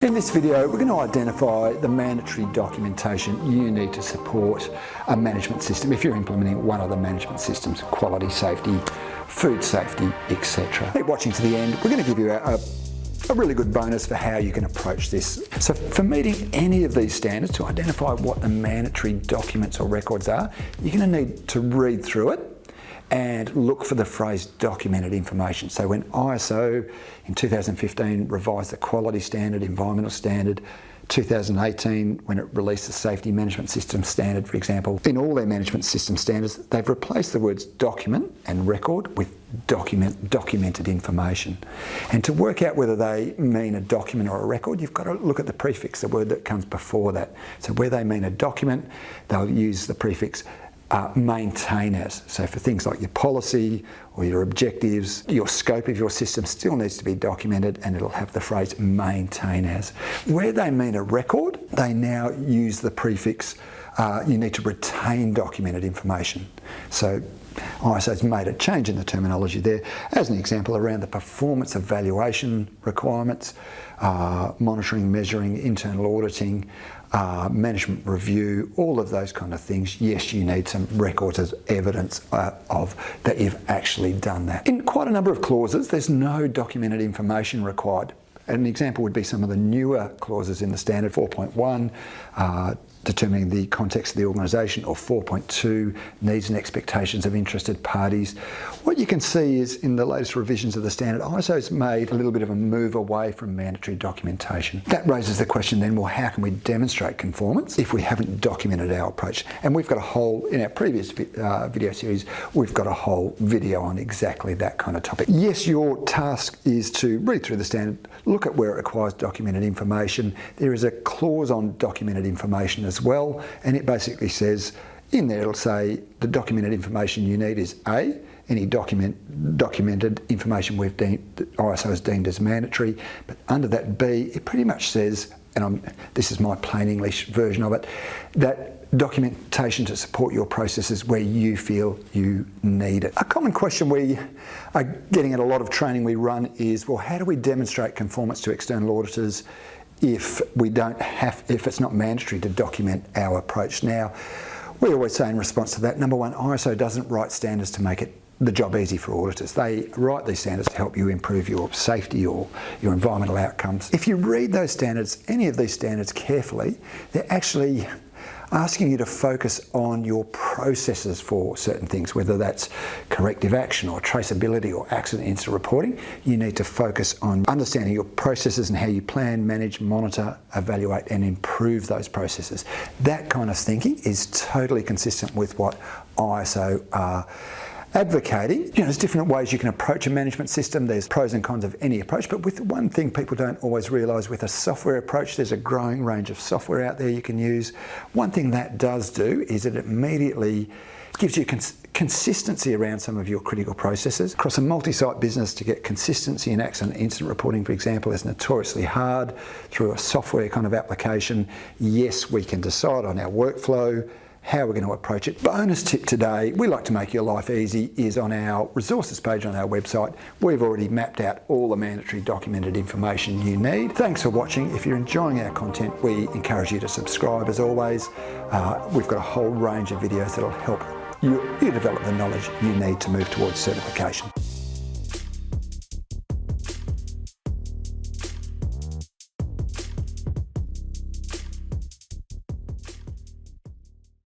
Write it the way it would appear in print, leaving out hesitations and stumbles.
In this video, we're going to identify the mandatory documentation you need to support a management system if you're implementing one of the management systems: quality, safety, food safety, etc. Keep watching to the end. We're going to give you a really good bonus for how you can approach this. So for meeting any of these standards, to identify what the mandatory documents or records are, you're going to need to read through it and look for the phrase documented information. So when ISO in 2015 revised the quality standard, environmental standard, 2018 when it released the safety management system standard, for example, in all their management system standards, they've replaced the words document and record with documented information. And to work out whether they mean a document or a record, you've got to look at the prefix, the word that comes before that. So where they mean a document, they'll use the prefix maintain as. So for things like your policy or your objectives, your scope of your system still needs to be documented, and it'll have the phrase maintain as. Where they mean a record, they now use the prefix you need to retain documented information. So ISO's made a change in the terminology there. As an example, around the performance evaluation requirements, monitoring, measuring, internal auditing, management review, all of those kind of things. Yes, you need some records as evidence of that you've actually done that. In quite a number of clauses, there's no documented information required. An example would be some of the newer clauses in the standard, 4.1, determining the context of the organisation, or 4.2, needs and expectations of interested parties. What you can see is in the latest revisions of the standard, ISO's made a little bit of a move away from mandatory documentation. That raises the question then, well, how can we demonstrate conformance if we haven't documented our approach? And we've got a whole, in our previous video series, we've got a whole video on exactly that kind of topic. Yes, your task is to read through the standard, look at where it requires documented information. There is a clause on documented information as well, and it basically says, in there it'll say the documented information you need is A, any documented information ISO has deemed as mandatory, but under that B, it pretty much says, and this is my plain English version of it, that documentation to support your processes where you feel you need it. A common question we are getting at a lot of training we run is, well, how do we demonstrate conformance to external auditors if it's not mandatory to document our approach? Now, we always say in response to that, number one, ISO doesn't write standards to make the job easy for auditors. They write these standards to help you improve your safety or your environmental outcomes. If you read those standards, any of these standards carefully, they're actually asking you to focus on your processes for certain things, whether that's corrective action or traceability or accident incident reporting. You need to focus on understanding your processes and how you plan, manage, monitor, evaluate and improve those processes. That kind of thinking is totally consistent with what ISO are advocating. There's different ways you can approach a management system. There's pros and cons of any approach, but with one thing people don't always realise, with a software approach, there's a growing range of software out there you can use. One thing that does do is it immediately gives you consistency around some of your critical processes. Across a multi-site business, to get consistency in accident incident reporting, for example, is notoriously hard. Through a software kind of application, yes, we can decide on our workflow, how we're going to approach it. Bonus tip today, we like to make your life easy, is on our resources page on our website. We've already mapped out all the mandatory documented information you need. Thanks for watching. If you're enjoying our content, we encourage you to subscribe as always. We've got a whole range of videos that'll help you develop the knowledge you need to move towards certification.